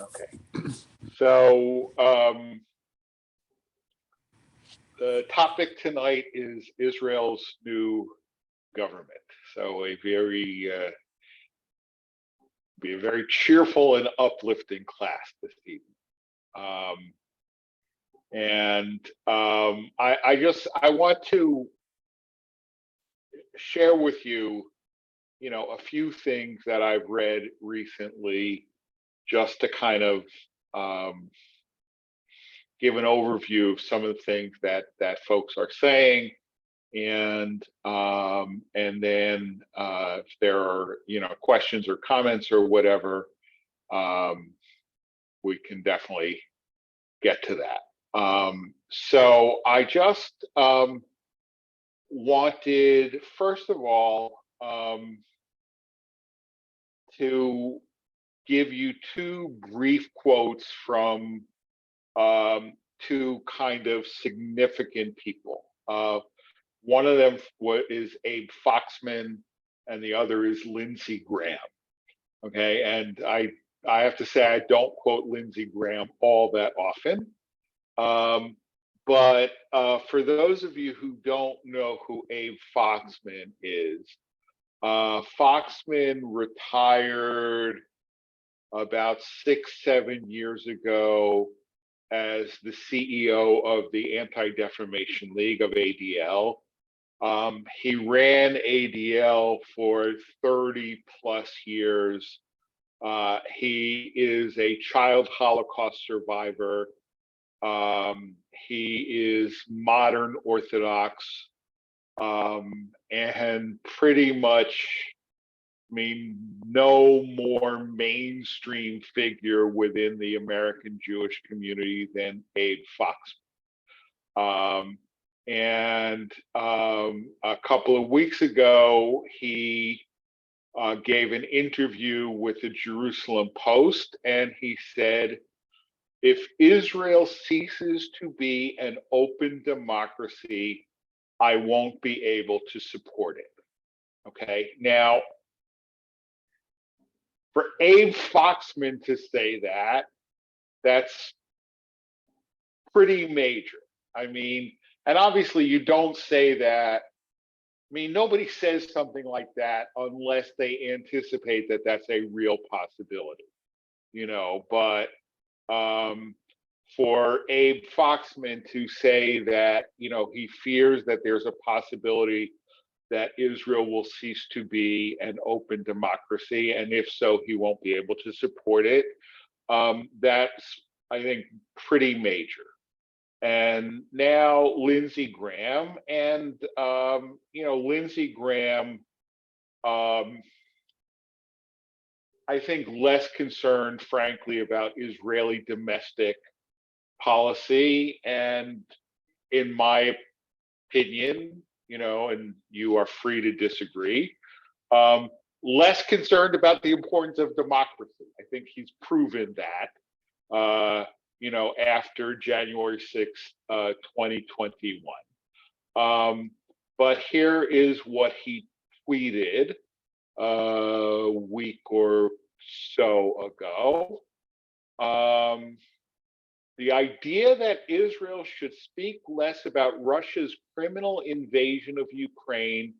Okay. So the topic tonight is Israel's new government. So be a very cheerful and uplifting class this evening. I want to share with you, a few things that I've read recently, just to kind of give an overview of some of the things that folks are saying, and then if there are questions or comments or whatever, we can definitely get to that. So I just wanted, first of all, to give you two brief quotes from two kind of significant people. One of them is Abe Foxman, and the other is Lindsey Graham. Okay, and I have to say I don't quote Lindsey Graham all that often, but for those of you who don't know who Abe Foxman is, Foxman retired about 6-7 years ago as the CEO of the Anti-Defamation League of ADL. He ran ADL for 30 plus years. He is a child Holocaust survivor. He is modern Orthodox, and pretty much, no more mainstream figure within the American Jewish community than Abe Foxman. A couple of weeks ago, he gave an interview with the Jerusalem Post, and he said, "If Israel ceases to be an open democracy, I won't be able to support it." Okay, now, for Abe Foxman to say that, that's pretty major. And obviously you don't say that. Nobody says something like that unless they anticipate that that's a real possibility, but for Abe Foxman to say that, he fears that there's a possibility that Israel will cease to be an open democracy, and if so, he won't be able to support it. That's, I think, pretty major. And now Lindsey Graham, and Lindsey Graham, I think, less concerned, frankly, about Israeli domestic policy, and in my opinion, and you are free to disagree, less concerned about the importance of democracy. I think he's proven that, after January 6th, 2021. But here is what he tweeted a week or so ago. The idea that Israel should speak less about Russia's criminal invasion of Ukraine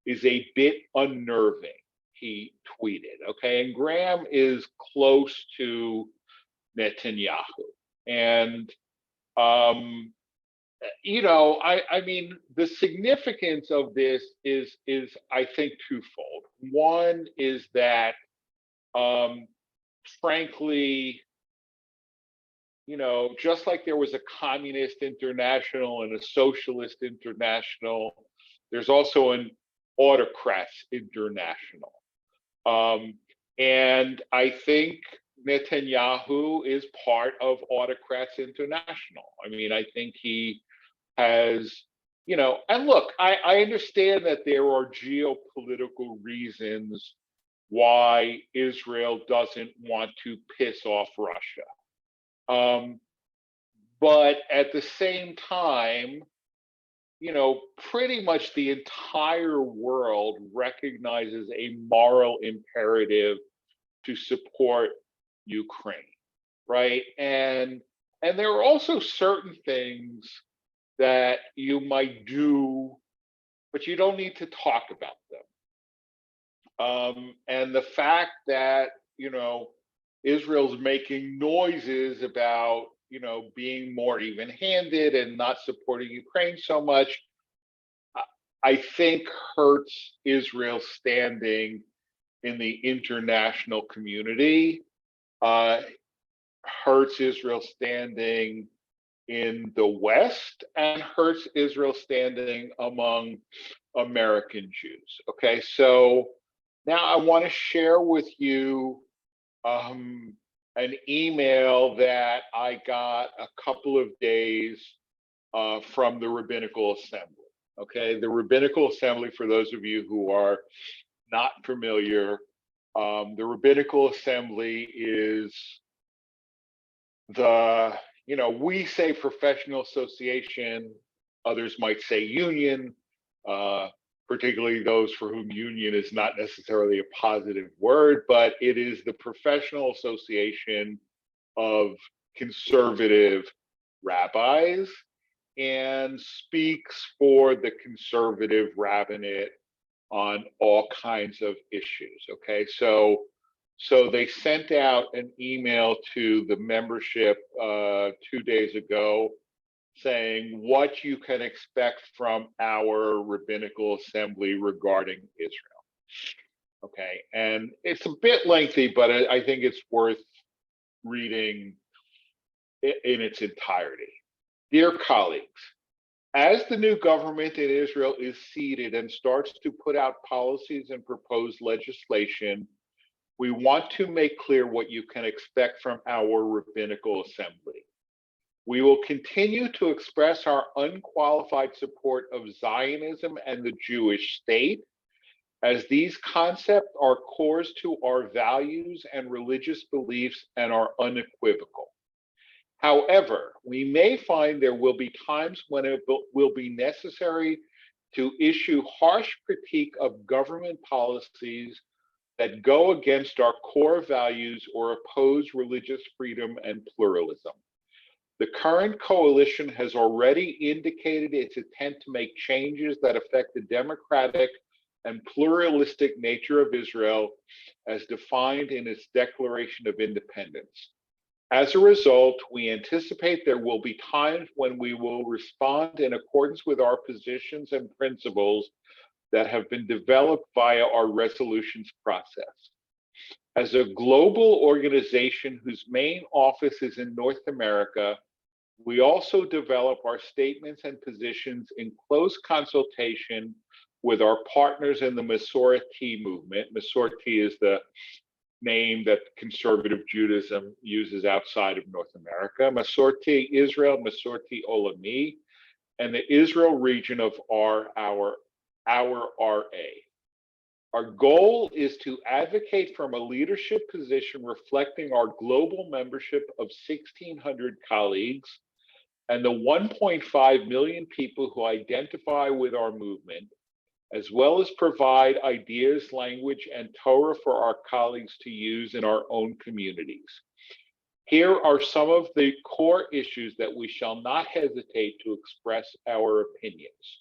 is a bit unnerving, he tweeted. Okay, and Graham is close to Netanyahu. And, the significance of this is I think, twofold. One is that, frankly, just like there was a communist international and a socialist international, there's also an autocrats international. And I think Netanyahu is part of Autocrats International. I think he has, and look, I understand that there are geopolitical reasons why Israel doesn't want to piss off Russia. But at the same time, pretty much the entire world recognizes a moral imperative to support Ukraine. right? And there are also certain things that you might do, but you don't need to talk about them. And the fact that, Israel's making noises about, being more even-handed and not supporting Ukraine so much, I think hurts Israel's standing in the international community, uh, hurts Israel's standing in the West, and hurts Israel's standing among American Jews. Okay, so now I want to share with you um, an email that I got a couple of days from the Rabbinical Assembly. Okay, the Rabbinical Assembly, for those of you who are not familiar, the Rabbinical Assembly is we say professional association, others might say union, uh, particularly those for whom union is not necessarily a positive word, but it is the professional association of conservative rabbis and speaks for the conservative rabbinate on all kinds of issues. Okay, so they sent out an email to the membership 2 days ago saying what you can expect from our rabbinical assembly regarding Israel. Okay, and it's a bit lengthy, but I think it's worth reading in its entirety. Dear colleagues, as the new government in Israel is seated and starts to put out policies and propose legislation, we want to make clear what you can expect from our rabbinical assembly. We will continue to express our unqualified support of Zionism and the Jewish state, as these concepts are cores to our values and religious beliefs and are unequivocal. However, we may find there will be times when it will be necessary to issue harsh critique of government policies that go against our core values or oppose religious freedom and pluralism. The current coalition has already indicated its intent to make changes that affect the democratic and pluralistic nature of Israel as defined in its Declaration of Independence. As a result, we anticipate there will be times when we will respond in accordance with our positions and principles that have been developed via our resolutions process. As a global organization whose main office is in North America, we also develop our statements and positions in close consultation with our partners in the Masorti movement. Masorti is the name that conservative Judaism uses outside of North America. Masorti Israel, Masorti Olami, and the Israel region of our RA. Our goal is to advocate from a leadership position reflecting our global membership of 1,600 colleagues and the 1.5 million people who identify with our movement, as well as provide ideas, language, and Torah for our colleagues to use in our own communities. Here are some of the core issues that we shall not hesitate to express our opinions.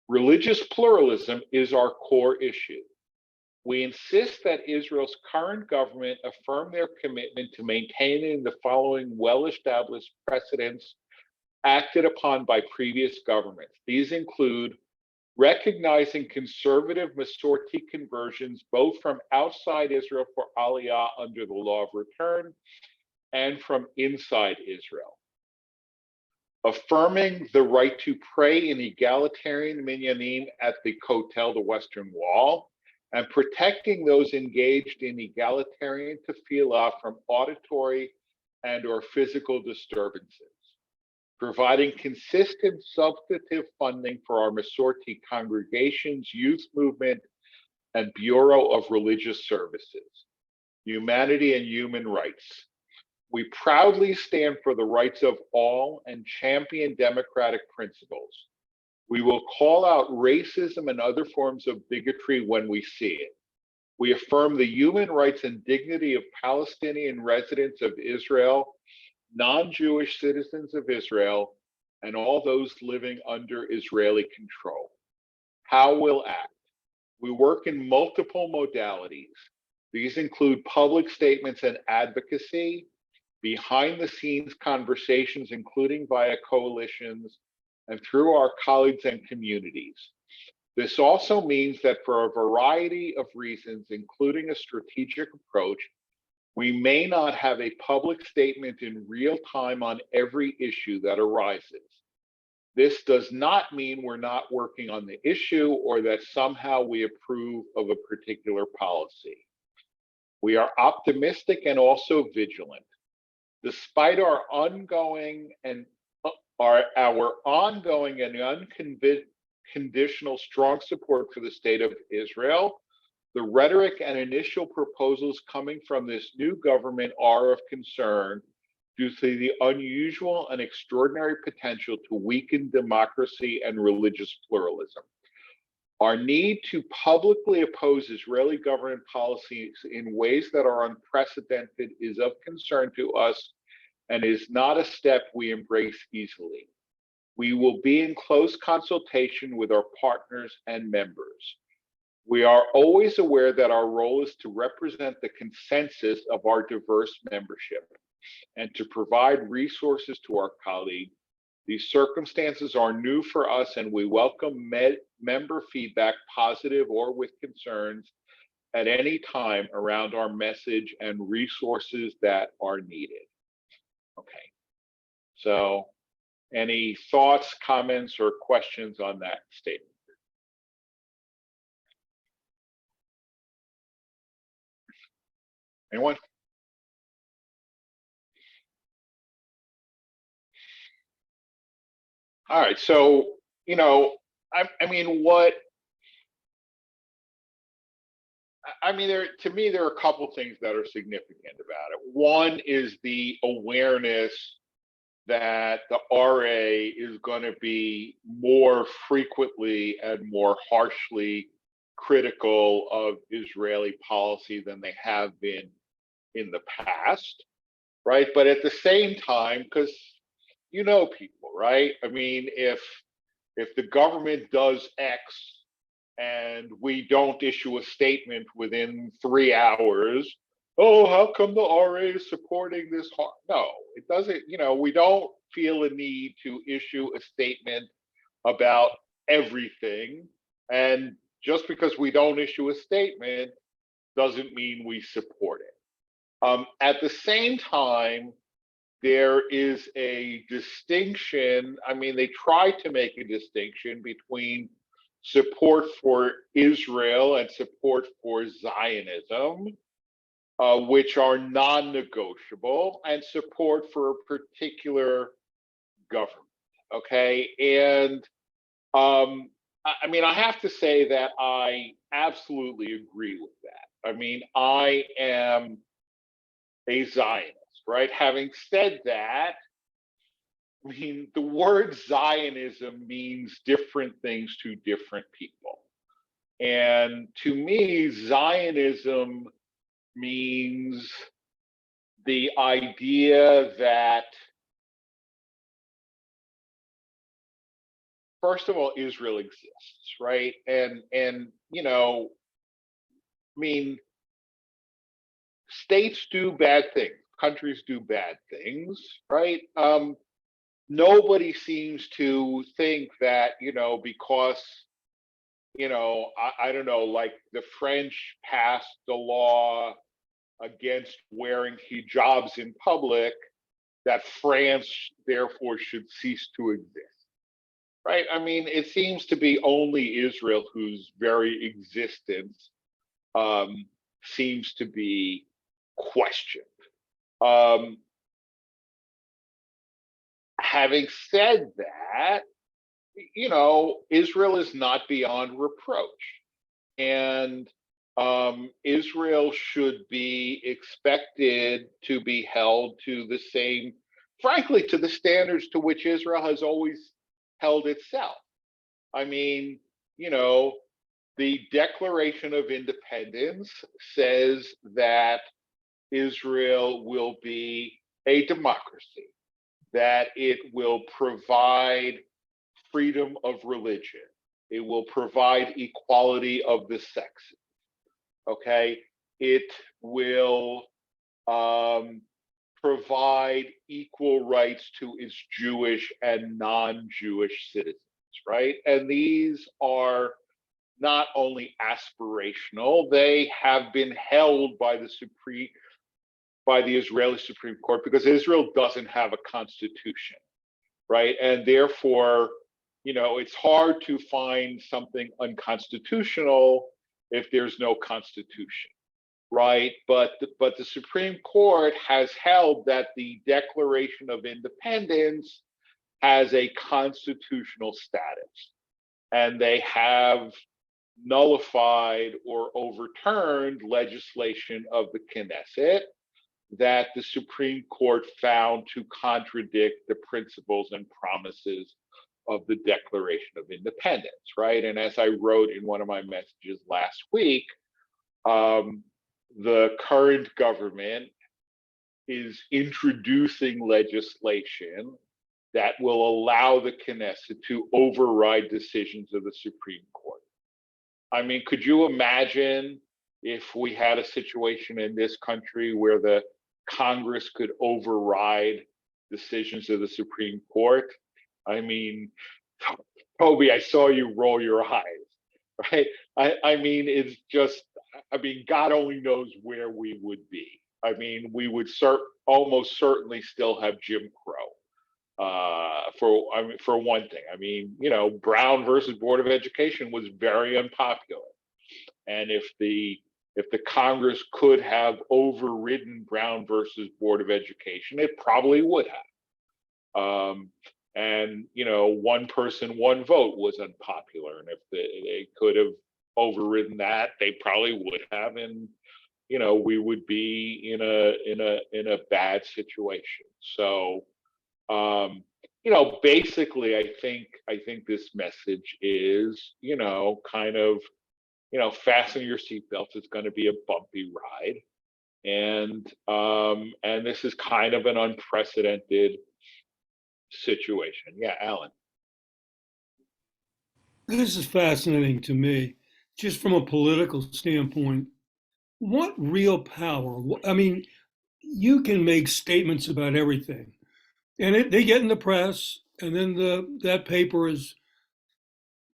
Religious pluralism is our core issue. We insist that Israel's current government affirm their commitment to maintaining the following well-established precedents acted upon by previous governments. These include recognizing conservative Masorti conversions, both from outside Israel for Aliyah under the law of return and from inside Israel. Affirming the right to pray in egalitarian minyanim at the Kotel, the Western Wall, and protecting those engaged in egalitarian tefillah from auditory and or physical disturbances. Providing consistent substantive funding for our Masorti congregations, youth movement, and Bureau of Religious Services. Humanity and human rights. We proudly stand for the rights of all and champion democratic principles. We will call out racism and other forms of bigotry when we see it. We affirm the human rights and dignity of Palestinian residents of Israel, non-Jewish citizens of Israel, and all those living under Israeli control. How we'll act. We work in multiple modalities. These include public statements and advocacy, behind the scenes conversations, including via coalitions, and through our colleagues and communities. This also means that for a variety of reasons, including a strategic approach, we may not have a public statement in real time on every issue that arises. This does not mean we're not working on the issue or that somehow we approve of a particular policy. We are optimistic and also vigilant. Despite our ongoing and unconditional strong support for the state of Israel, the rhetoric and initial proposals coming from this new government are of concern due to the unusual and extraordinary potential to weaken democracy and religious pluralism. Our need to publicly oppose Israeli government policies in ways that are unprecedented is of concern to us and is not a step we embrace easily. We will be in close consultation with our partners and members. We are always aware that our role is to represent the consensus of our diverse membership and to provide resources to our colleagues. These circumstances are new for us, and we welcome member feedback, positive or with concerns, at any time around our message and resources that are needed. Okay, so any thoughts, comments, or questions on that statement? Anyone? All right, so, to me, there are a couple things that are significant about it. One is the awareness that the RA is going to be more frequently and more harshly critical of Israeli policy than they have been in the past, right? But at the same time, because people, right? If the government does X and we don't issue a statement within 3 hours, oh, how come the RA is supporting this? No, it doesn't. We don't feel a need to issue a statement about everything. And just because we don't issue a statement doesn't mean we support it. At the same time, there is a distinction. They try to make a distinction between support for Israel and support for Zionism, which are non-negotiable, and support for a particular government. Okay, and I have to say that I absolutely agree with that. I am a Zionist, right? Having said that, the word Zionism means different things to different people. And to me, Zionism means the idea that, first of all, Israel exists, right? And states do bad things, countries do bad things, right? Nobody seems to think that, because, I don't know, like the French passed the law against wearing hijabs in public, that France therefore should cease to exist, right? It seems to be only Israel whose very existence seems to be questioned. Having said that, Israel is not beyond reproach. And Israel should be expected to be held to the same, frankly, to the standards to which Israel has always held itself. the Declaration of Independence says that Israel will be a democracy, that it will provide freedom of religion, it will provide equality of the sexes, okay? It will provide equal rights to its Jewish and non-Jewish citizens, right? And these are not only aspirational, they have been held by the Israeli Supreme Court because Israel doesn't have a constitution, right? And therefore, it's hard to find something unconstitutional if there's no constitution, right? But the Supreme Court has held that the Declaration of Independence has a constitutional status, and they have nullified or overturned legislation of the Knesset that the Supreme Court found to contradict the principles and promises of the Declaration of Independence, right? And as I wrote in one of my messages last week, the current government is introducing legislation that will allow the Knesset to override decisions of the Supreme Court. I mean, could you imagine if we had a situation in this country where the Congress could override decisions of the Supreme Court? I mean, Toby, I saw you roll your eyes, right? I mean, it's just, God only knows where we would be. I mean, we would almost certainly still have Jim Crow. For one thing, Brown versus Board of Education was very unpopular, and if the Congress could have overridden Brown versus Board of Education, it probably would have. And one person, one vote was unpopular, and if they could have overridden that, they probably would have, and we would be in a bad situation. So. Basically, I think this message is, kind of, fasten your seatbelts. It's going to be a bumpy ride, and this is kind of an unprecedented situation. Yeah, Alan. This is fascinating to me, just from a political standpoint. What real power? I mean, you can make statements about everything, and they get in the press, and then that paper is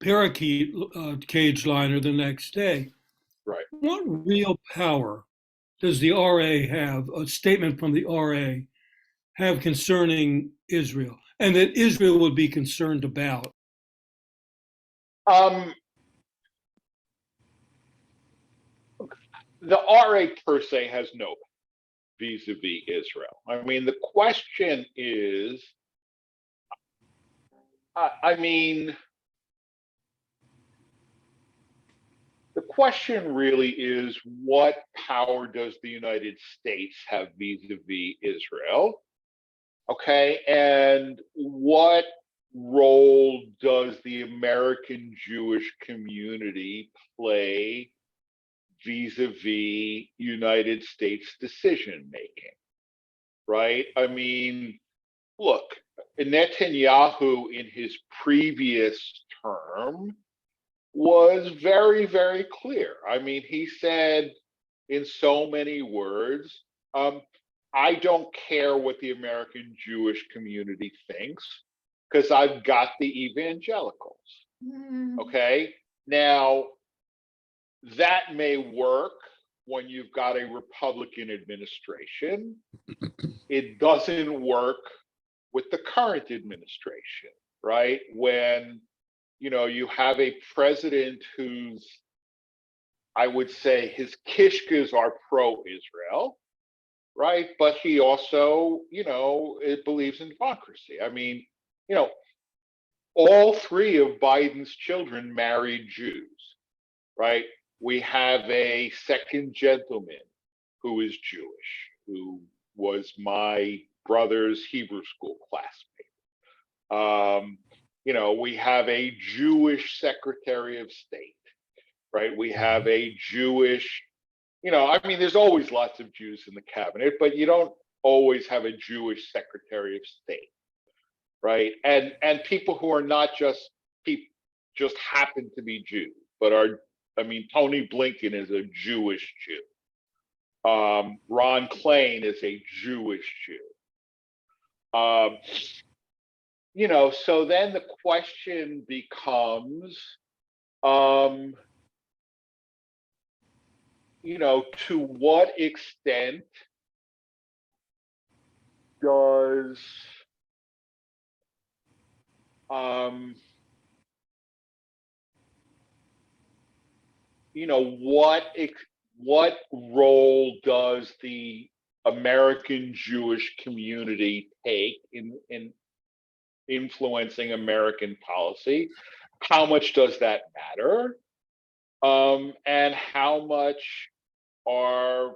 parakeet cage liner the next day. Right. What real power does the RA have? A statement from the RA have concerning Israel, and that Israel would be concerned about? Um, the RA per se has no vis-a-vis Israel. I mean, the question is, the question really is, what power does the United States have vis-a-vis Israel? Okay, and what role does the American Jewish community play vis-a-vis United States decision making? Right? I mean, look, Netanyahu in his previous term was very, very clear. I mean, he said in so many words, I don't care what the American Jewish community thinks because I've got the evangelicals. Okay. Now, that may work when you've got a Republican administration. It doesn't work with the current administration, right? When you have a president who's, I would say, his kishkas are pro-Israel, right? But he also, it believes in democracy. I mean, all three of Biden's children married Jews, right? We have a second gentleman who is Jewish, who was my brother's Hebrew school classmate. We have a Jewish Secretary of State. right? We have a Jewish, I mean, there's always lots of Jews in the cabinet, but you don't always have a Jewish Secretary of State, right? And people who are not just people, just happen to be Jews, but are, I mean, Tony Blinken is a Jewish Jew. Ron Klain is a Jewish Jew. So then the question becomes, to what extent does what role does the American Jewish community take in influencing American policy? How much does that matter? And how much are,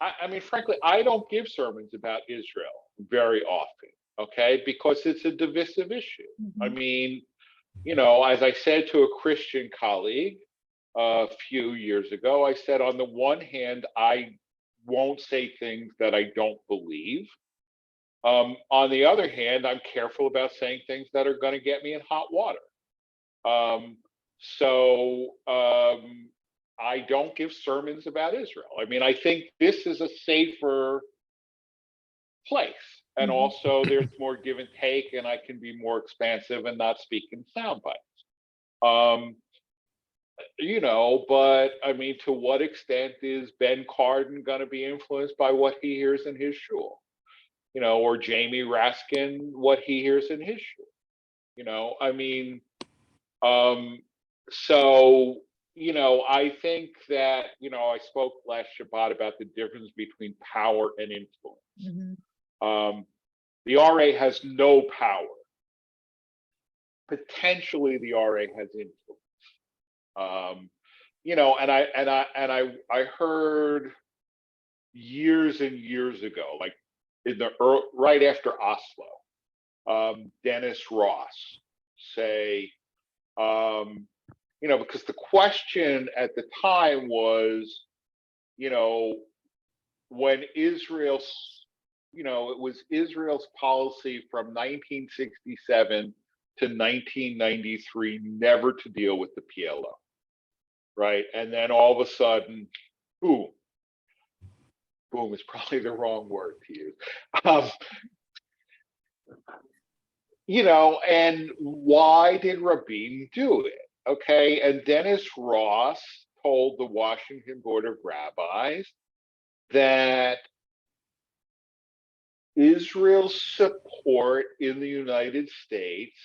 I mean, frankly, I don't give sermons about Israel very often, okay, because it's a divisive issue. I mean, as I said to a Christian colleague a few years ago, I said, on the one hand, I won't say things that I don't believe. On the other hand, I'm careful about saying things that are going to get me in hot water. So I don't give sermons about Israel. I mean, I think this is a safer place. And also there's more give and take, and I can be more expansive and not speak in sound bites. But I mean, to what extent is Ben Cardin going to be influenced by what he hears in his shul? Or Jamie Raskin, what he hears in his shul? I mean, so, I think that, I spoke last Shabbat about the difference between power and influence. The RA has no power. Potentially, the RA has influence. I heard years and years ago, like right after Oslo, Dennis Ross say, because the question at the time was, when it was Israel's policy from 1967 to 1993 never to deal with the PLO, right? And then all of a sudden, boom is probably the wrong word to use. And why did Rabin do it? Okay, and Dennis Ross told the Washington Board of Rabbis that Israel's support in the United States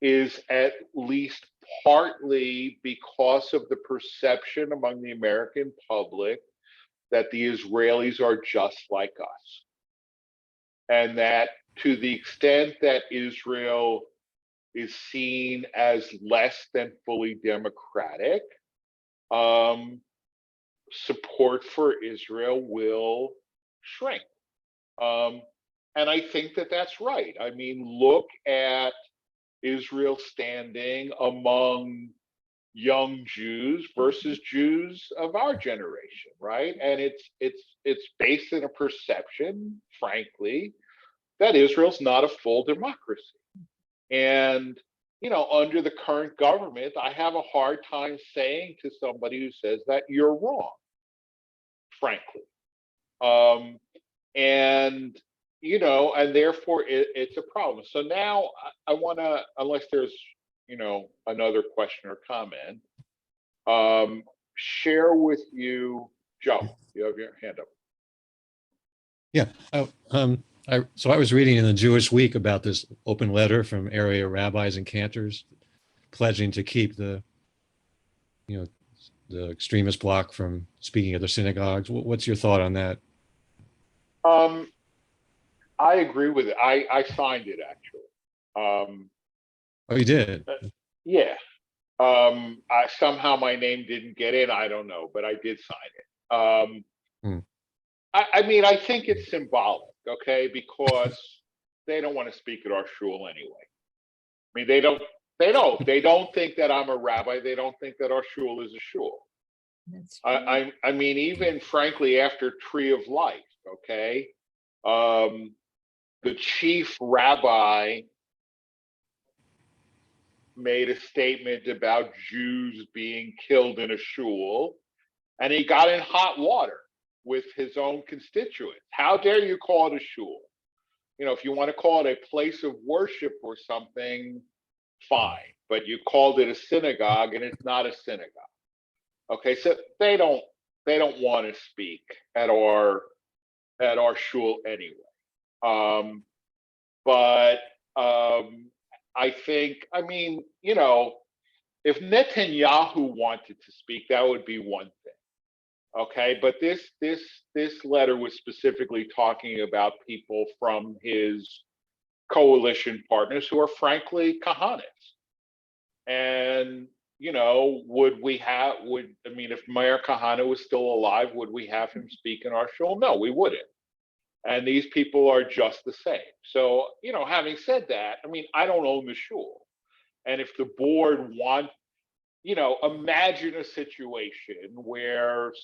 is at least partly because of the perception among the American public that the Israelis are just like us. And that to the extent that Israel is seen as less than fully democratic, support for Israel will shrink. And I think that that's right. I mean, look at Israel's standing among young Jews versus Jews of our generation, right? And it's based in a perception, frankly, that Israel's not a full democracy. And under the current government, I have a hard time saying to somebody who says that you're wrong, frankly. And therefore it's a problem. So now I want to, unless there's another question or comment, share with you, Joe. You have your hand up. Yeah. So I was reading in the Jewish Week about this open letter from area rabbis and cantors pledging to keep the extremist bloc from speaking at their synagogues. What's your thought on that? I agree with it. I signed it, actually. Oh, you did? Yeah. Somehow my name didn't get in. I don't know, but I did sign it. I mean, I think it's symbolic, okay, because they don't want to speak at our shul anyway. I mean, they don't They don't think that I'm a rabbi. They don't think that our shul is a shul. That's true. I mean, even frankly, after Tree of Life, okay, um, the chief rabbi made a statement about Jews being killed in a shul, and he got in hot water with his own constituents. How dare you call it a shul? If you want to call it a place of worship or something, fine. But you called it a synagogue, and it's not a synagogue. Okay, so they don't want to speak at our shul anyway. Um, but I think, I mean, if Netanyahu wanted to speak, that would be one thing. Okay, but this letter was specifically talking about people from his coalition partners who are frankly Kahanis. And if Mayor Kahana was still alive, would we have him speak in our shul? No, we wouldn't. And these people are just the same. So, having said that, I mean, I don't own the shul. And if the board imagine a situation where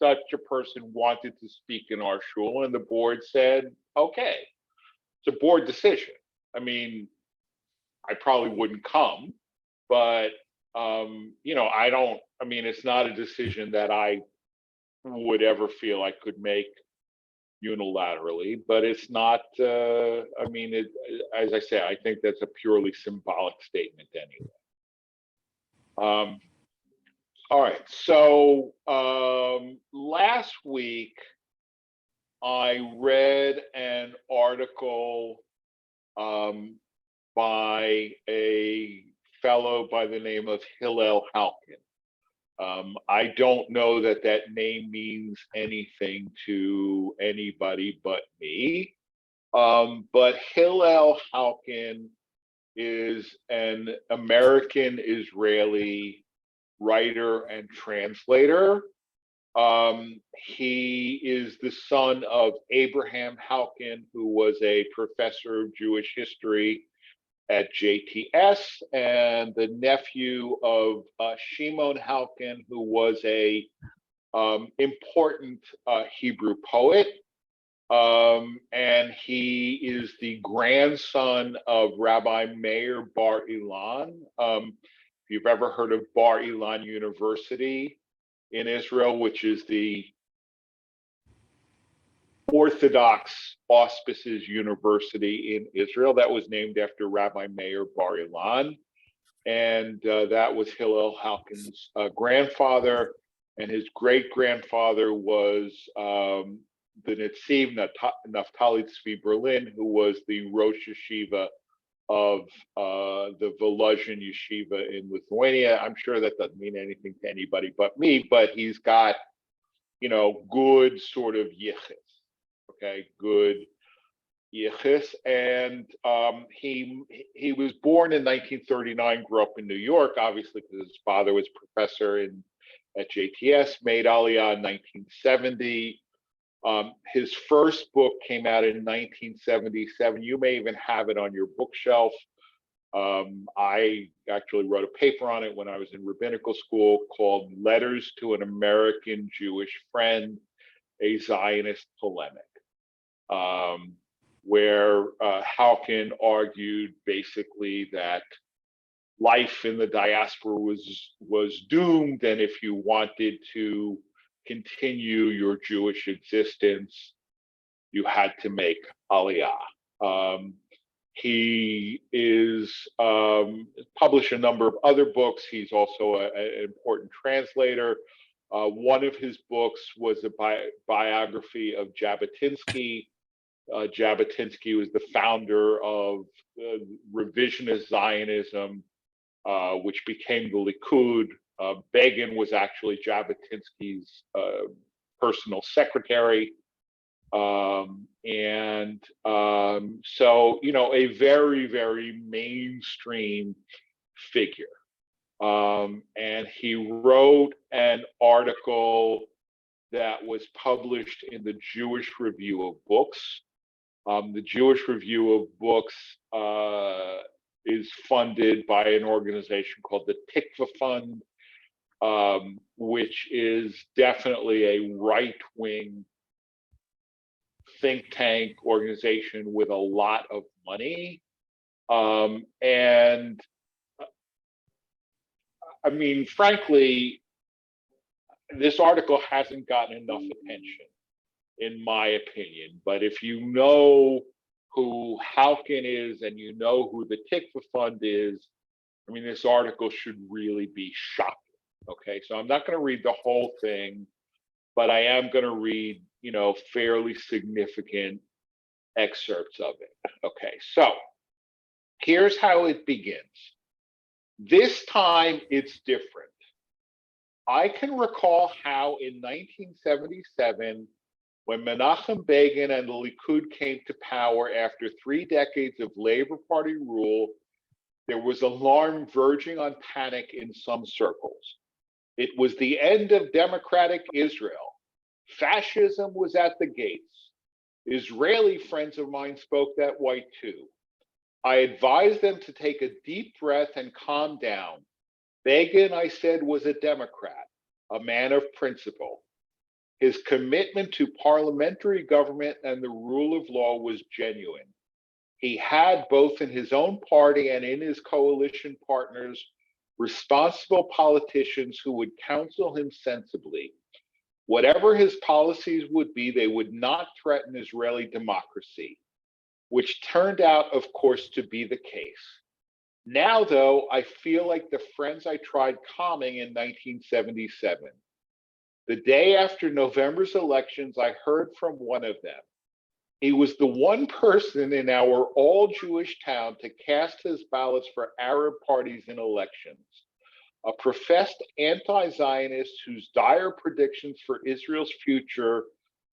such a person wanted to speak in our shul and the board said, okay, it's a board decision. I mean, I probably wouldn't come, but it's not a decision that I would ever feel I could make unilaterally, but it's not, as I say, I think that's a purely symbolic statement anyway. All right, so last week I read an article by a fellow by the name of Hillel Halkin. I don't know that name means anything to anybody but me, but Hillel Halkin is an American Israeli writer and translator. He is the son of Abraham Halkin, who was a professor of Jewish history at JTS, and the nephew of Shimon Halkin, who was a important Hebrew poet. And he is the grandson of Rabbi Meir Bar Ilan. If you've ever heard of Bar Ilan University in Israel, which is the Orthodox Auspices University in Israel, that was named after Rabbi Meir Bar Ilan. And that was Hillel Halkin's grandfather. And his great-grandfather was the Netziv Naftali Tzvi Berlin, who was the Rosh Yeshiva of the Volozhin Yeshiva in Lithuania. I'm sure that doesn't mean anything to anybody but me, but he's got, good sort of yichus, okay, good yichus. And he was born in 1939, grew up in New York, obviously, because his father was professor at JTS, made Aliyah in 1970. His first book came out in 1977. You may even have it on your bookshelf. I actually wrote a paper on it when I was in rabbinical school called Letters to an American Jewish Friend, a Zionist Polemic, where Halkin argued basically that life in the diaspora was doomed, and if you wanted to continue your Jewish existence, you had to make Aliyah. He is published a number of other books. He's also an important translator. One of his books was a biography of Jabotinsky. Jabotinsky was the founder of revisionist Zionism, which became the Likud. Begin was actually Jabotinsky's personal secretary. So, a very, very mainstream figure. And he wrote an article that was published in the Jewish Review of Books. The Jewish Review of Books is funded by an organization called the Tikva Fund, which is definitely a right-wing think tank organization with a lot of money. And I mean, frankly, this article hasn't gotten enough attention, in my opinion. But if you know who Halkin is and you know who the Tikva Fund is, I mean, this article should really be shocking. Okay, so I'm not going to read the whole thing, but I am going to read, fairly significant excerpts of it. Okay, so here's how it begins. This time it's different. I can recall how in 1977, when Menachem Begin and the Likud came to power after 3 decades of Labor Party rule, there was alarm verging on panic in some circles. It was the end of democratic Israel. Fascism was at the gates. Israeli friends of mine spoke that way too. I advised them to take a deep breath and calm down. Begin, I said, was a Democrat, a man of principle. His commitment to parliamentary government and the rule of law was genuine. He had, both in his own party and in his coalition partners, responsible politicians who would counsel him sensibly. Whatever his policies would be, they would not threaten Israeli democracy, which turned out, of course, to be the case. Now, though, I feel like the friends I tried calming in 1977. The day after November's elections, I heard from one of them. He was the one person in our all-Jewish town to cast his ballots for Arab parties in elections, a professed anti-Zionist whose dire predictions for Israel's future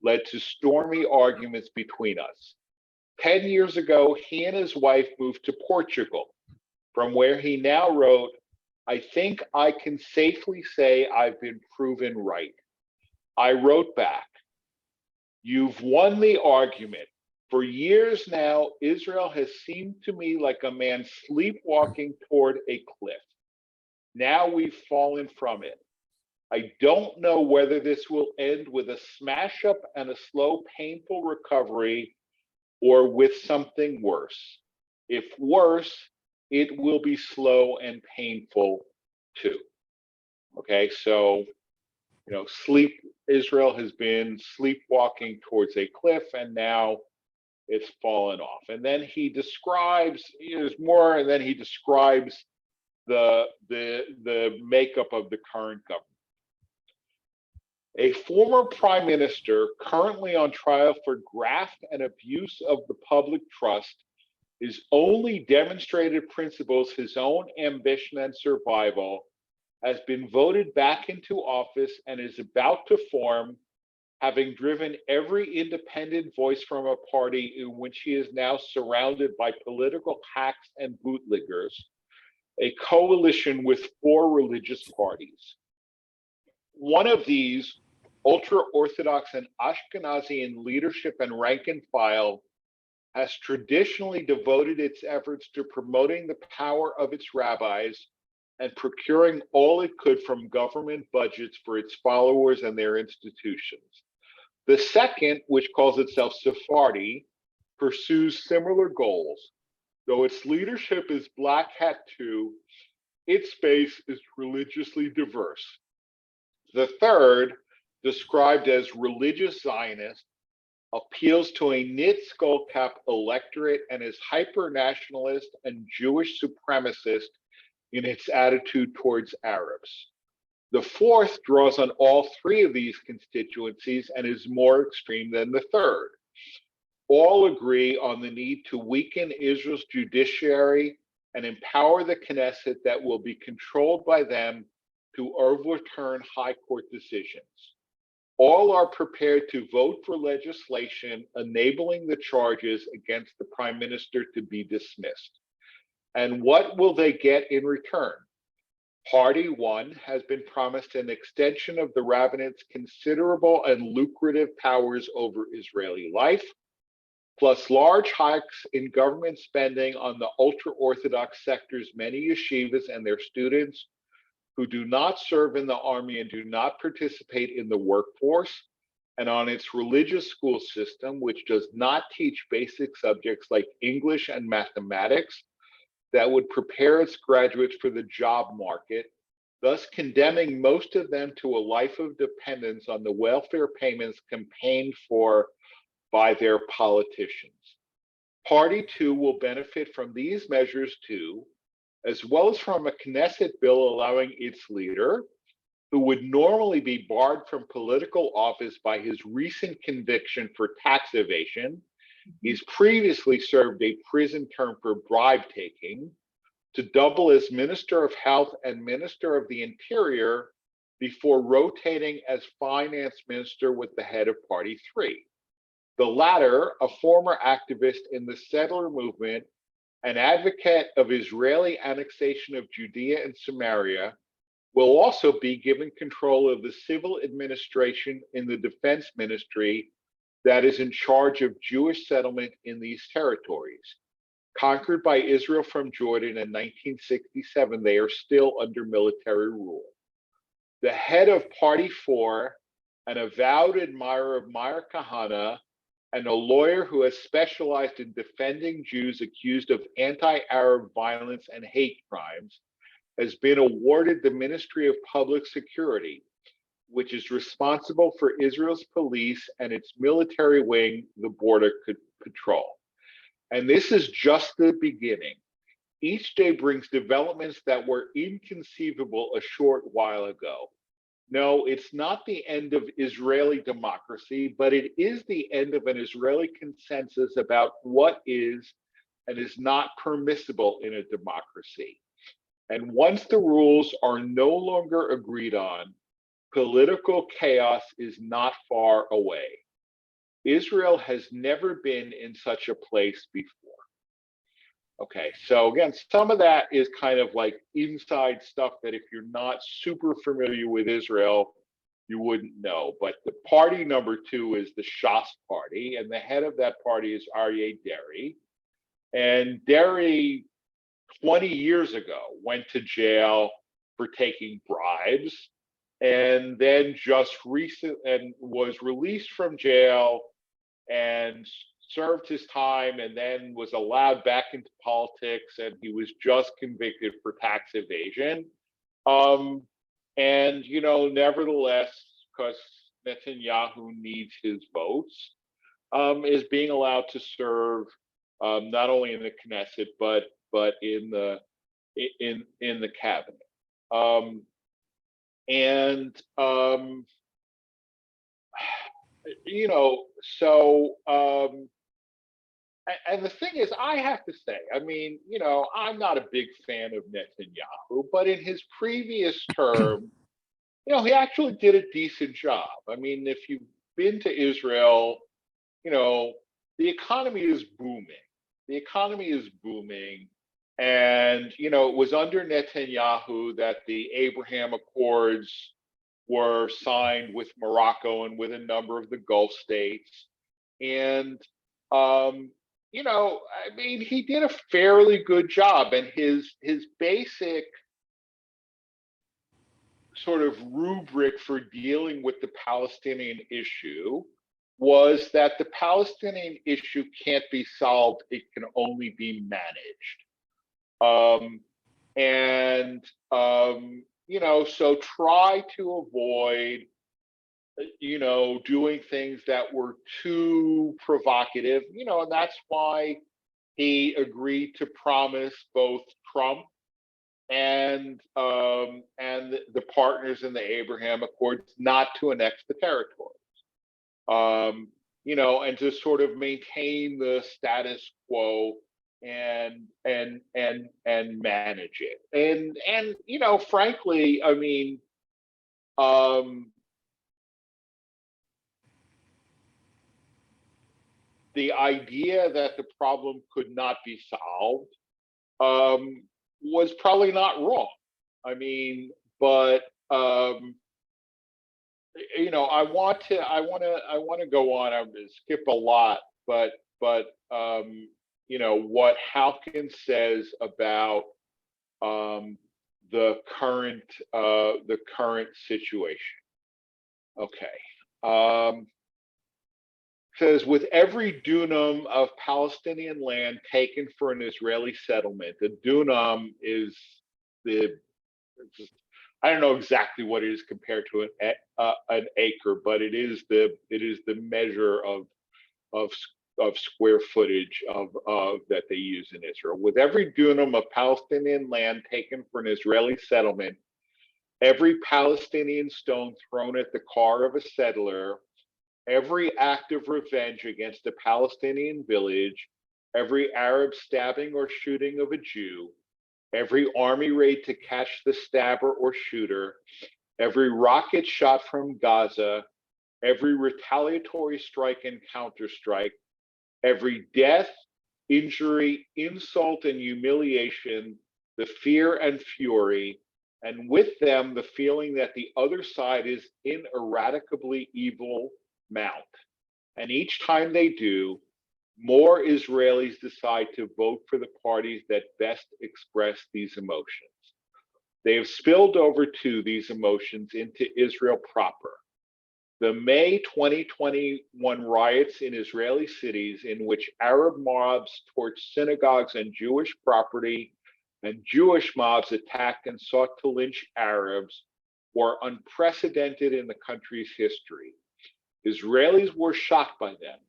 led to stormy arguments between us. 10 years ago, he and his wife moved to Portugal, from where he now wrote, I think I can safely say I've been proven right. I wrote back, you've won the argument. For years now, Israel has seemed to me like a man sleepwalking toward a cliff. Now we've fallen from it. I don't know whether this will end with a smash up and a slow, painful recovery or with something worse. If worse, it will be slow and painful too. Okay, so, Israel has been sleepwalking towards a cliff and now it's fallen off. And then he describes, there's more, and then he describes the makeup of the current government. A former prime minister currently on trial for graft and abuse of the public trust, his only demonstrated principles, his own ambition and survival, has been voted back into office and is about to form, having driven every independent voice from a party in which he is now surrounded by political hacks and bootleggers, a coalition with 4 religious parties. One of these, ultra-Orthodox and Ashkenazi in leadership and rank and file, has traditionally devoted its efforts to promoting the power of its rabbis and procuring all it could from government budgets for its followers and their institutions. The second, which calls itself Sephardi, pursues similar goals. Though its leadership is black hat too, its base is religiously diverse. The third, described as religious Zionist, appeals to a knit skullcap electorate and is hyper-nationalist and Jewish supremacist in its attitude towards Arabs. The fourth draws on all 3 of these constituencies and is more extreme than the third. All agree on the need to weaken Israel's judiciary and empower the Knesset that will be controlled by them to overturn high court decisions. All are prepared to vote for legislation enabling the charges against the prime minister to be dismissed. And what will they get in return? Party 1 has been promised an extension of the rabbinate's considerable and lucrative powers over Israeli life. plus large hikes in government spending on the ultra-Orthodox sector's many yeshivas and their students who do not serve in the army and do not participate in the workforce, and on its religious school system, which does not teach basic subjects like English and mathematics that would prepare its graduates for the job market, thus condemning most of them to a life of dependence on the welfare payments campaigned for by their politicians. Party 2 will benefit from these measures too, as well as from a Knesset bill allowing its leader, who would normally be barred from political office by his recent conviction for tax evasion. He's previously served a prison term for bribe taking, to double as Minister of Health and Minister of the Interior before rotating as Finance Minister with the head of Party 3. The latter, a former activist in the settler movement, an advocate of Israeli annexation of Judea and Samaria, will also be given control of the civil administration in the defense ministry that is in charge of Jewish settlement in these territories. Conquered by Israel from Jordan in 1967, they are still under military rule. The head of Party 4, an avowed admirer of Meir Kahane, and a lawyer who has specialized in defending Jews accused of anti-Arab violence and hate crimes, has been awarded the Ministry of Public Security, which is responsible for Israel's police and its military wing, the Border Patrol. And this is just the beginning. Each day brings developments that were inconceivable a short while ago. No, it's not the end of Israeli democracy, but it is the end of an Israeli consensus about what is and is not permissible in a democracy. And once the rules are no longer agreed on, political chaos is not far away. Israel has never been in such a place before. Okay, so again, some of that is kind of like inside stuff that if you're not super familiar with Israel, you wouldn't know. But the party number 2 is the Shas party, and the head of that party is Aryeh Deri. And Deri, 20 years ago, went to jail for taking bribes, and then was released from jail and served his time, and then was allowed back into politics, and he was just convicted for tax evasion. And nevertheless, because Netanyahu needs his votes, is being allowed to serve not only in the Knesset but in the cabinet. And the thing is, I have to say, I mean, I'm not a big fan of Netanyahu, but in his previous term, he actually did a decent job. I mean, if you've been to Israel, the economy is booming. The economy is booming. And, it was under Netanyahu that the Abraham Accords were signed with Morocco and with a number of the Gulf states. And, I mean, he did a fairly good job. And his basic sort of rubric for dealing with the Palestinian issue was that the Palestinian issue can't be solved, it can only be managed. So try to avoid, doing things that were too provocative, and that's why he agreed to promise both Trump and the partners in the Abraham Accords not to annex the territories, and to sort of maintain the status quo and manage it. And frankly, I mean, the idea that the problem could not be solved was probably not wrong. I mean, but I want to go on. I'm going to skip a lot, but but what Halkin says about the current situation. Okay. Says, with every dunam of Palestinian land taken for an Israeli settlement, a dunam is I don't know exactly what it is compared to an acre, but it is the measure of square footage of that they use in Israel. With every dunam of Palestinian land taken for an Israeli settlement, every Palestinian stone thrown at the car of a settler, every act of revenge against a Palestinian village, every Arab stabbing or shooting of a Jew, every army raid to catch the stabber or shooter, every rocket shot from Gaza, every retaliatory strike and counterstrike, every death, injury, insult, and humiliation, the fear and fury, and with them the feeling that the other side is ineradicably evil mount. And each time they do, more Israelis decide to vote for the parties that best express these emotions. They have spilled over to these emotions into Israel proper. The May 2021 riots in Israeli cities, in which Arab mobs torched synagogues and Jewish property, and Jewish mobs attacked and sought to lynch Arabs, were unprecedented in the country's history. Israelis were shocked by them.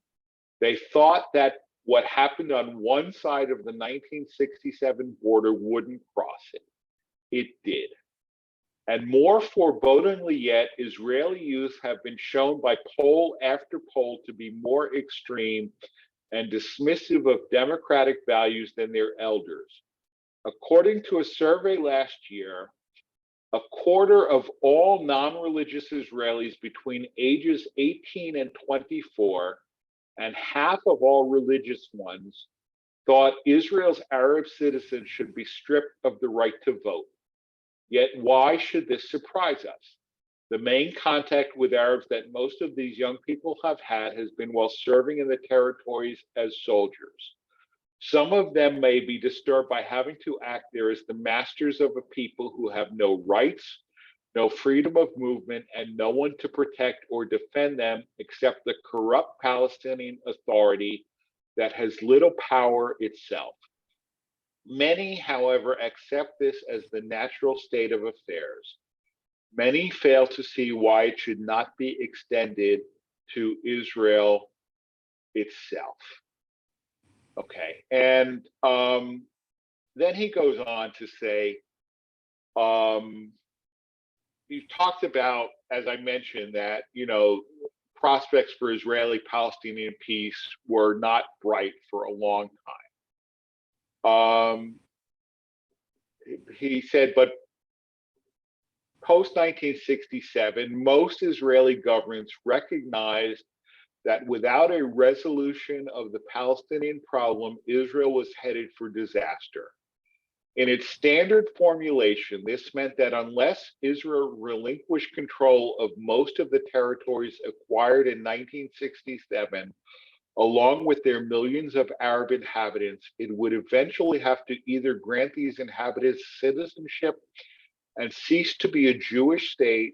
They thought that what happened on one side of the 1967 border wouldn't cross it. It did. And more forebodingly yet, Israeli youth have been shown by poll after poll to be more extreme and dismissive of democratic values than their elders. According to a survey last year, a quarter of all non-religious Israelis between ages 18 and 24, and half of all religious ones, thought Israel's Arab citizens should be stripped of the right to vote. Yet why should this surprise us? The main contact with Arabs that most of these young people have had has been while serving in the territories as soldiers. Some of them may be disturbed by having to act there as the masters of a people who have no rights, no freedom of movement, and no one to protect or defend them except the corrupt Palestinian Authority that has little power itself. Many, however, accept this as the natural state of affairs. Many fail to see why it should not be extended to Israel itself. Okay, and then he goes on to say, you've talked about, as I mentioned, that, prospects for Israeli-Palestinian peace were not bright for a long time. He said, but post-1967, most Israeli governments recognized that without a resolution of the Palestinian problem, Israel was headed for disaster. In its standard formulation, this meant that unless Israel relinquished control of most of the territories acquired in 1967, along with their millions of Arab inhabitants, it would eventually have to either grant these inhabitants citizenship and cease to be a Jewish state,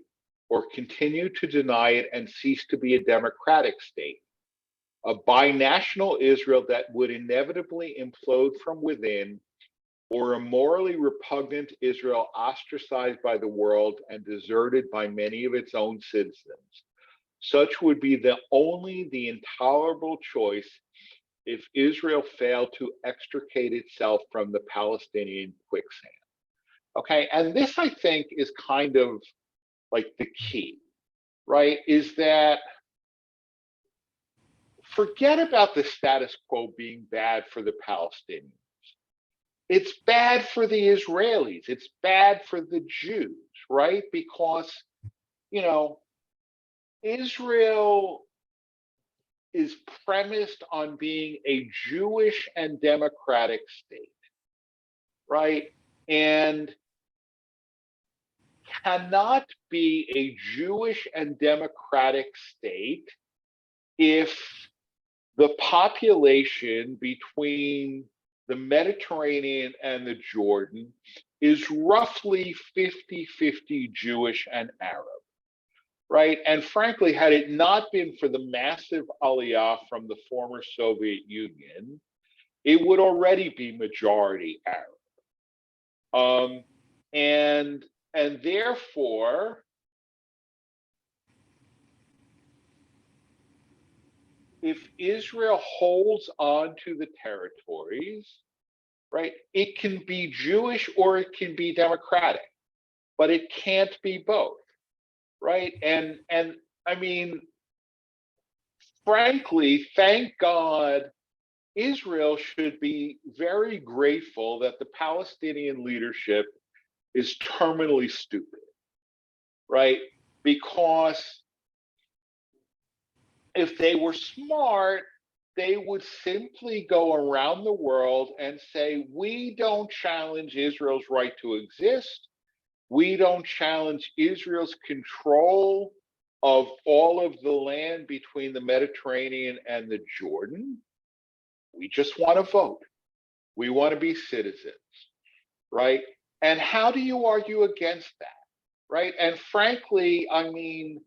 or continue to deny it and cease to be a democratic state. A binational Israel that would inevitably implode from within, or a morally repugnant Israel ostracized by the world and deserted by many of its own citizens. Such would be the intolerable choice if Israel failed to extricate itself from the Palestinian quicksand. Okay, and this, I think, is kind of like the key, right? Is that forget about the status quo being bad for the Palestinians. It's bad for the Israelis. It's bad for the Jews, right? Because, Israel is premised on being a Jewish and democratic state, right? And cannot be a Jewish and democratic state if the population between the Mediterranean and the Jordan is roughly 50-50 Jewish and Arab, right? And frankly, had it not been for the massive aliyah from the former Soviet Union, it would already be majority Arab. Um, and and therefore, if Israel holds on to the territories, right, it can be Jewish or it can be democratic, but it can't be both, right? And I mean, frankly, thank God, Israel should be very grateful that the Palestinian leadership is terminally stupid, right? Because if they were smart, they would simply go around the world and say, we don't challenge Israel's right to exist. We don't challenge Israel's control of all of the land between the Mediterranean and the Jordan. We just want to vote. We want to be citizens, right? And how do you argue against that, right? And frankly, I mean,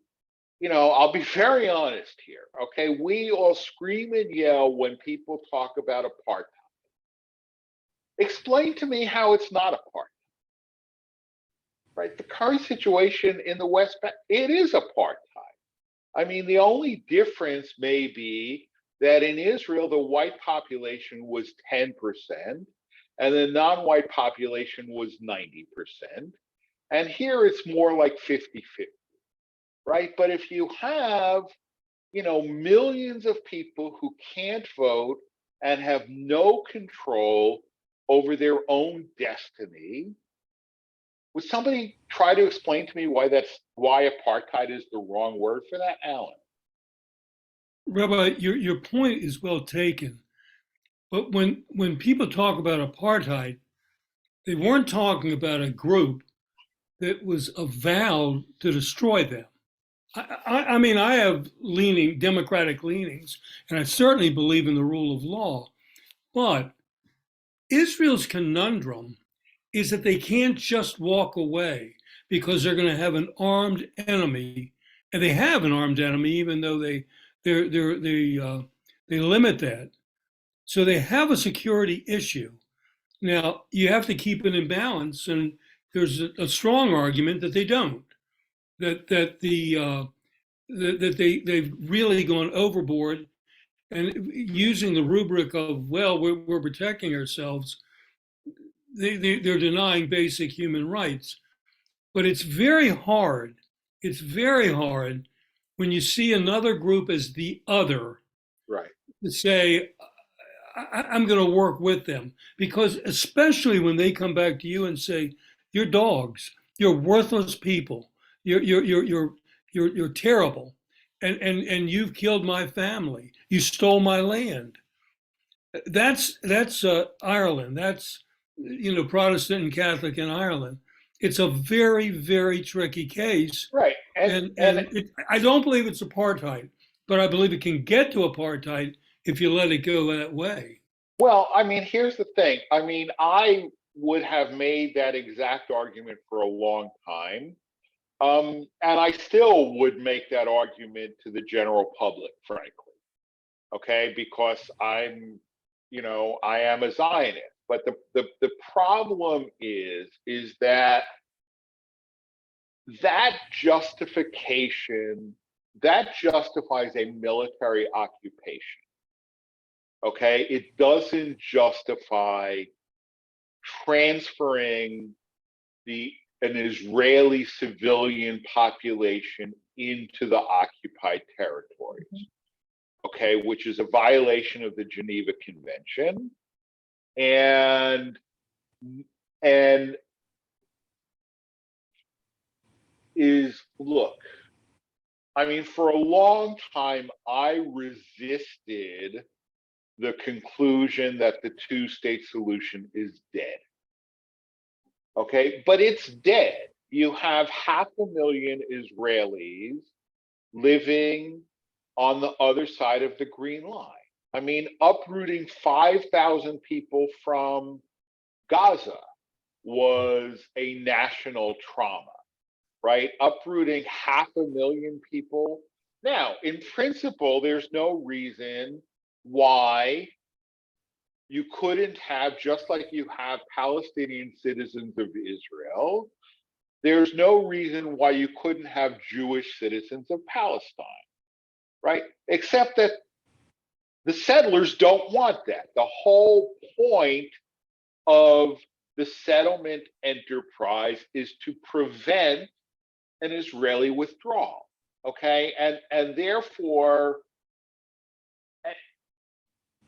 I'll be very honest here, okay? We all scream and yell when people talk about apartheid. Explain to me how it's not apartheid, right? The current situation in the West Bank, it is apartheid. I mean, the only difference may be that in Israel, the white population was 10% and the non-white population was 90%. And here it's more like 50-50, right? But if you have, millions of people who can't vote and have no control over their own destiny, would somebody try to explain to me why apartheid is the wrong word for that, Alan? Rabbi, your point is well taken. But when people talk about apartheid, they weren't talking about a group that was avowed to destroy them. I mean, I have democratic leanings, and I certainly believe in the rule of law. But Israel's conundrum is that they can't just walk away because they're going to have an armed enemy, and they have an armed enemy, even though they limit that. So they have a security issue. Now you have to keep it in balance, and there's a strong argument that they don't. That they've really gone overboard and using the rubric of, well, we're protecting ourselves. They're denying basic human rights. But it's very hard. It's very hard when you see another group as the other, Right. to say, I'm going to work with them. Because especially when they come back to you and say, you're dogs, you're worthless people, you're terrible, and you've killed my family, you stole my land. That's Ireland. That's Protestant and Catholic in Ireland. It's a very, very tricky case, Right. I don't believe it's apartheid, but I believe it can get to apartheid if you let it go that way. Well, I mean, here's the thing. I mean, I would have made that exact argument for a long time. And I still would make that argument to the general public, frankly. Okay, because I am a Zionist. But the problem is that justification that justifies a military occupation. Okay, it doesn't justify transferring an Israeli civilian population into the occupied territories. Okay, which is a violation of the Geneva Convention, and look, I mean, for a long time, I resisted the conclusion that the two-state solution is dead. Okay, but it's dead. You have 500,000 Israelis living on the other side of the Green Line. I mean, uprooting 5,000 people from Gaza was a national trauma, right? Uprooting 500,000 people. Now, in principle, there's no reason why you couldn't have, just like you have Palestinian citizens of Israel, there's no reason why you couldn't have Jewish citizens of Palestine, right? Except that the settlers don't want that. The whole point of the settlement enterprise is to prevent an Israeli withdrawal. Okay, and therefore,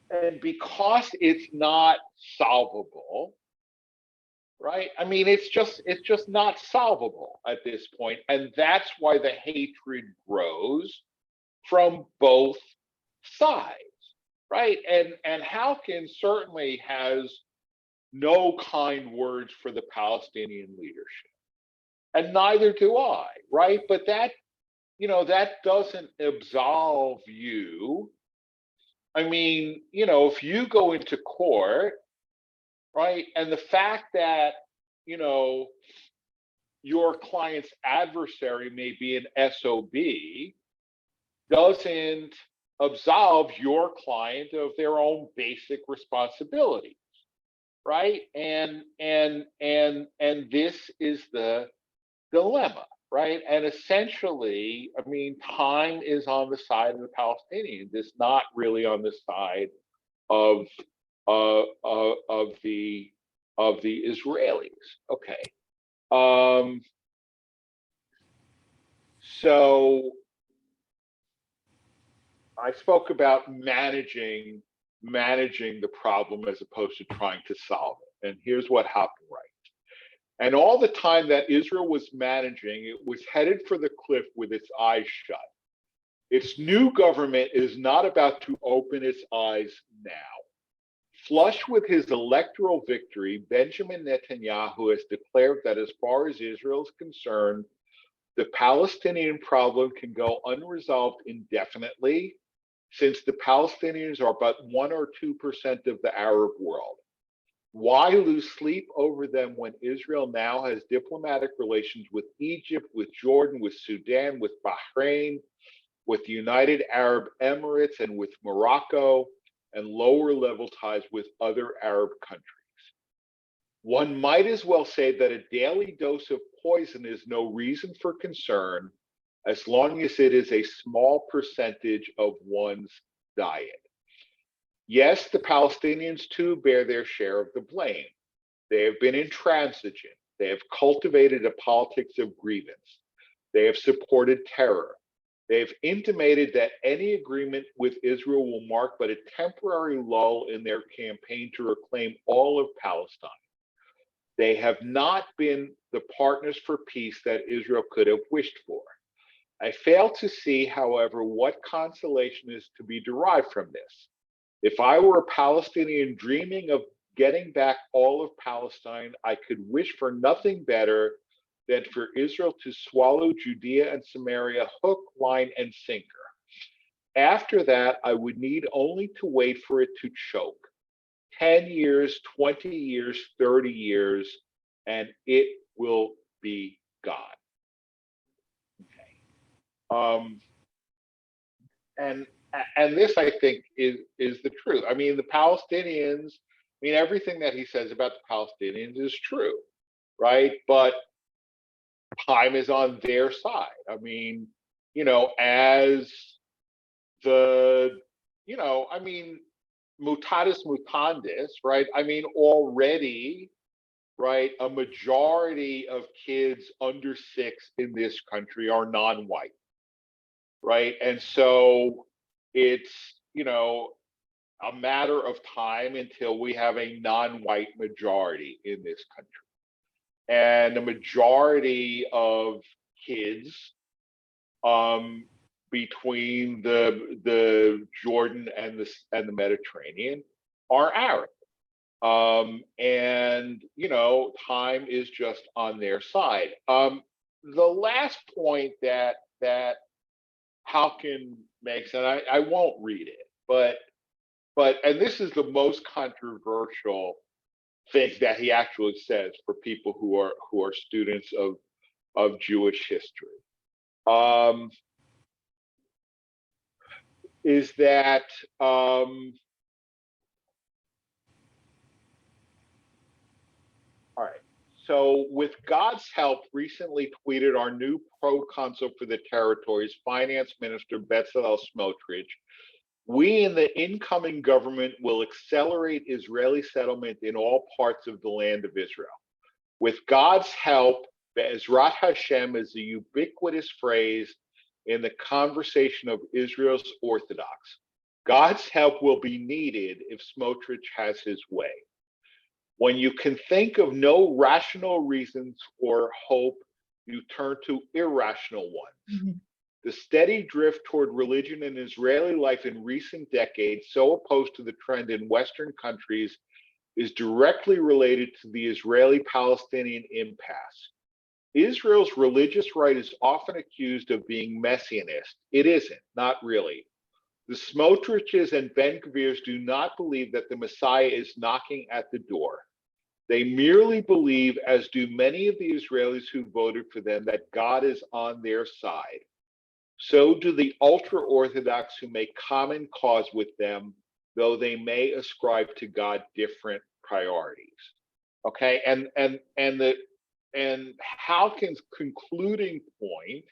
and because it's not solvable, right? I mean, it's just not solvable at this point, and that's why the hatred grows from both sides, right? And Halkin certainly has no kind words for the Palestinian leadership, and neither do I, right? But that doesn't absolve you. I mean, if you go into court, right, and the fact that, you know, your client's adversary may be an SOB doesn't absolve your client of their own basic responsibility, right? And this is the dilemma, right? And essentially, I mean, time is on the side of the Palestinians. It's not really on the side of of the Israelis. Okay. So I spoke about managing the problem as opposed to trying to solve it. And here's what happened, right? And all the time that Israel was managing, it was headed for the cliff with its eyes shut. Its new government is not about to open its eyes now. Flush with his electoral victory, Benjamin Netanyahu has declared that as far as Israel is concerned, the Palestinian problem can go unresolved indefinitely, since the Palestinians are but 1 or 2% of the Arab world. Why lose sleep over them when Israel now has diplomatic relations with Egypt, with Jordan, with Sudan, with Bahrain, with the United Arab Emirates, and with Morocco, and lower level ties with other Arab countries? One might as well say that a daily dose of poison is no reason for concern as long as it is a small percentage of one's diet. Yes, the Palestinians too bear their share of the blame. They have been intransigent. They have cultivated a politics of grievance. They have supported terror. They have intimated that any agreement with Israel will mark but a temporary lull in their campaign to reclaim all of Palestine. They have not been the partners for peace that Israel could have wished for. I fail to see, however, what consolation is to be derived from this. If I were a Palestinian dreaming of getting back all of Palestine, I could wish for nothing better than for Israel to swallow Judea and Samaria hook, line, and sinker. After that, I would need only to wait for it to choke. 10 years, 20 years, 30 years, and it will be gone. Okay. And this, I think, is the truth. I mean, the Palestinians, I mean, everything that he says about the Palestinians is true, right? But time is on their side. I mean, as the, I mean, mutatis mutandis, right? I mean, already, right, a majority of kids under 6 in this country are non-white, right? And so it's, a matter of time until we have a non-white majority in this country. And the majority of kids between the Jordan and the Mediterranean are Arab. And time is just on their side. The last point that Halkin makes, and I won't read it, but and this is the most controversial thing that he actually says for people who are students of Jewish history, is that all right. So, with God's help, recently tweeted our new proconsul for the territories, Finance Minister Bezalel Smotrich. We in the incoming government will accelerate Israeli settlement in all parts of the land of Israel. With God's help, Be'ezrat Hashem is a ubiquitous phrase in the conversation of Israel's Orthodox. God's help will be needed if Smotrich has his way. When you can think of no rational reasons for hope, you turn to irrational ones. Mm-hmm. The steady drift toward religion in Israeli life in recent decades, so opposed to the trend in Western countries, is directly related to the Israeli-Palestinian impasse. Israel's religious right is often accused of being messianist. It isn't, not really. The Smotriches and Ben-Gvirs do not believe that the Messiah is knocking at the door. They merely believe, as do many of the Israelis who voted for them, that God is on their side. So do the ultra-Orthodox who make common cause with them, though they may ascribe to God different priorities. Okay, and Halkin's concluding point,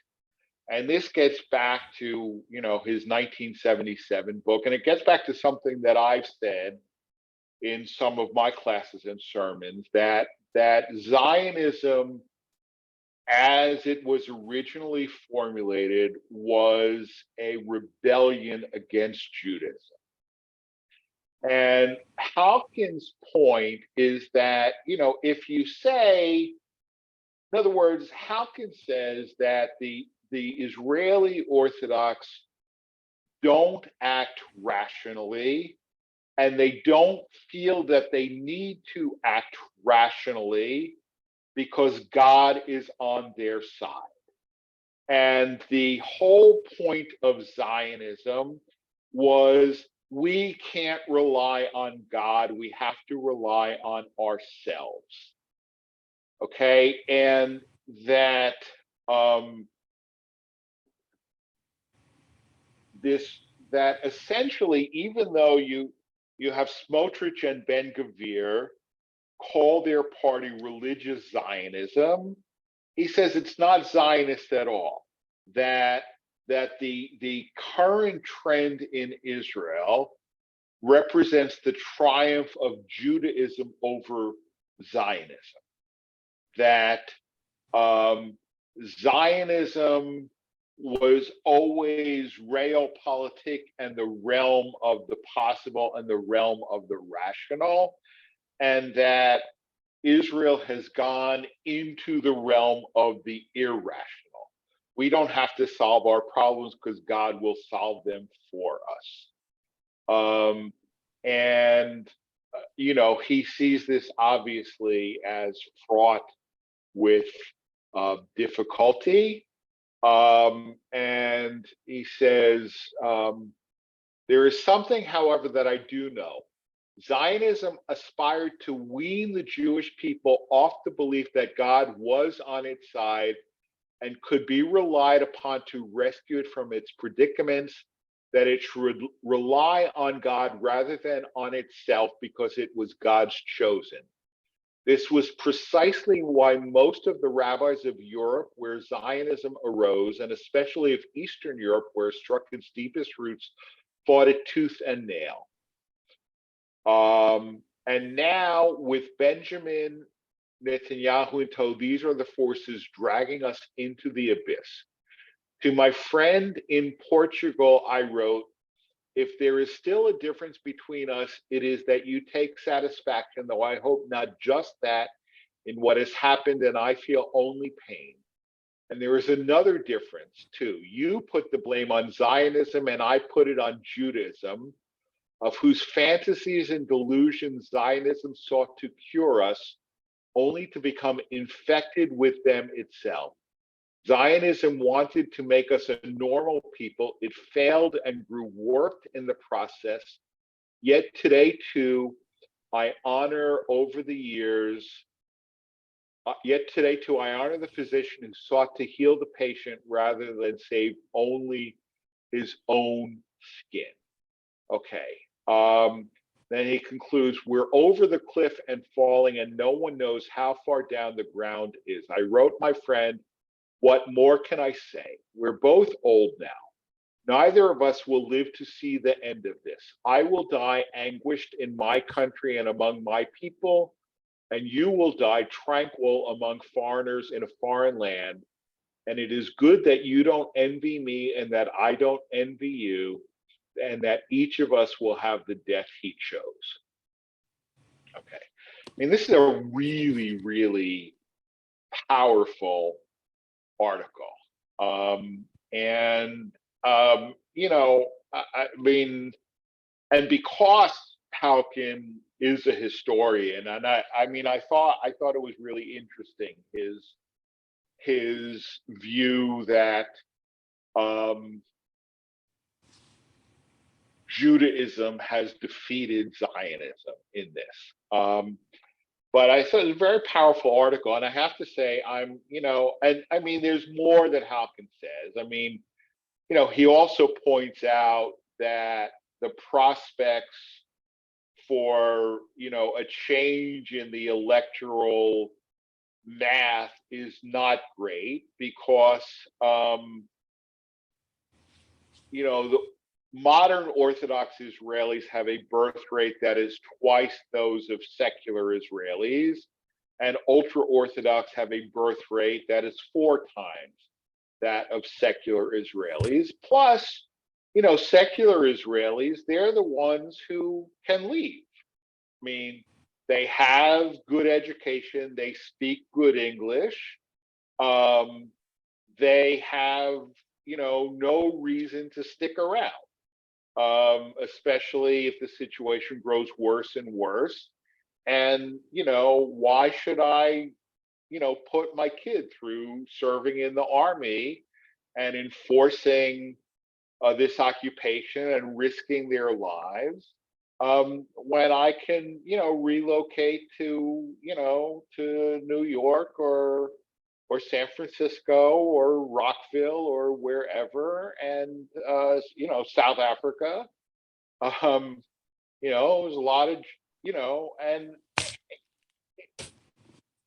and this gets back to his 1977 book, and it gets back to something that I've said in some of my classes and sermons, that Zionism, as it was originally formulated, was a rebellion against Judaism. And Halkin's point is that, if you say, in other words, Halkin says that the Israeli Orthodox don't act rationally, and they don't feel that they need to act rationally because God is on their side. And the whole point of Zionism was, we can't rely on God, we have to rely on ourselves. Okay, and that that essentially, even though you have Smotrich and Ben-Gvir call their party religious Zionism, he says it's not Zionist at all. That the current trend in Israel represents the triumph of Judaism over Zionism. That Zionism was always realpolitik and the realm of the possible and the realm of the rational, and that Israel has gone into the realm of the irrational. We don't have to solve our problems because God will solve them for us. He sees this obviously as fraught with difficulty. And he says, there is something, however, that I do know. Zionism aspired to wean the Jewish people off the belief that God was on its side and could be relied upon to rescue it from its predicaments, that it should rely on God rather than on itself because it was God's chosen. This was precisely why most of the rabbis of Europe, where Zionism arose, and especially of Eastern Europe, where it struck its deepest roots, fought it tooth and nail. And now with Benjamin Netanyahu in tow, these are the forces dragging us into the abyss. To my friend in Portugal, I wrote, if there is still a difference between us, it is that you take satisfaction, though I hope not just that, in what has happened, and I feel only pain. And there is another difference too. You put the blame on Zionism and I put it on Judaism, of whose fantasies and delusions Zionism sought to cure us, only to become infected with them itself. Zionism wanted to make us a normal people. It failed and grew warped in the process. Yet today too, I honor over the years. Yet today too, I honor the physician who sought to heal the patient rather than save only his own skin. Okay. Then he concludes, we're over the cliff and falling, and no one knows how far down the ground is. I wrote my friend, what more can I say? We're both old now. Neither of us will live to see the end of this. I will die anguished in my country and among my people, and you will die tranquil among foreigners in a foreign land. And it is good that you don't envy me and that I don't envy you, and that each of us will have the death he chose. Okay. I mean, this is a really, really powerful article. I mean, and because Halkin is a historian, and I thought it was really interesting his view that Judaism has defeated Zionism in this. But I thought it was a very powerful article, and I have to say, and I mean, there's more that Halkin says. I mean, he also points out that the prospects for, a change in the electoral math is not great because, the modern Orthodox Israelis have a birth rate that is twice those of secular Israelis, and ultra Orthodox have a birth rate that is 4 times that of secular Israelis. Plus, secular Israelis, they're the ones who can leave. I mean, they have good education, they speak good English, they have, no reason to stick around. Especially if the situation grows worse and worse. And, why should I, put my kid through serving in the army and enforcing this occupation and risking their lives when I can, relocate to, to New York or San Francisco or Rockville or wherever, and South Africa. There's a lot of, and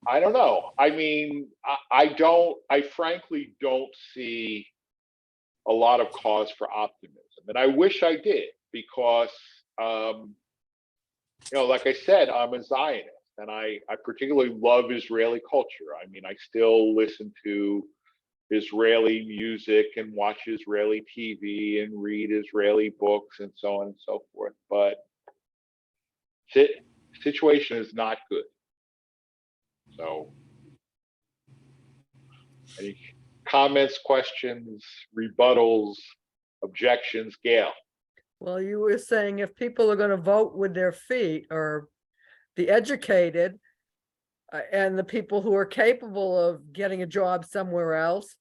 I don't know. I mean, I frankly don't see a lot of cause for optimism, and I wish I did because, like I said, I'm a Zionist. And I particularly love Israeli culture. I mean, I still listen to Israeli music and watch Israeli TV and read Israeli books and so on and so forth. But the situation is not good. So, any comments, questions, rebuttals, objections, Gail? Well, you were saying if people are going to vote with their feet, or the educated and the people who are capable of getting a job somewhere else,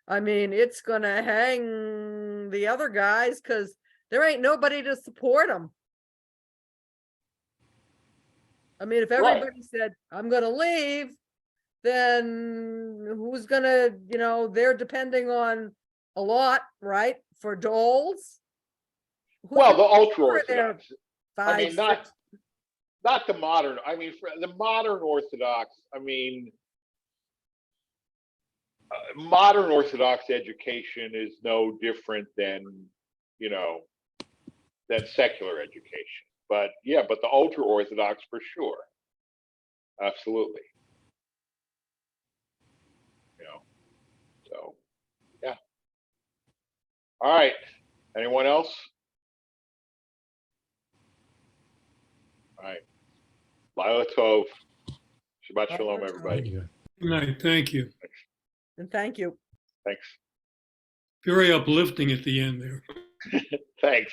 I mean, it's going to hang the other guys because there ain't nobody to support them. I mean, if everybody said, I'm going to leave, then who's going to, they're depending on a lot, right, for doles. Well, the ultra Orthodox. I mean, not the modern. I mean, for the modern Orthodox. I mean, modern Orthodox education is no different than, than secular education. But yeah, but the ultra Orthodox for sure, absolutely. So yeah. All right. Anyone else? All right. Lila Tov. Shabbat Shalom, everybody. Yeah. Good night. Thank you. And thank you. Thanks. Very uplifting at the end there. Thanks.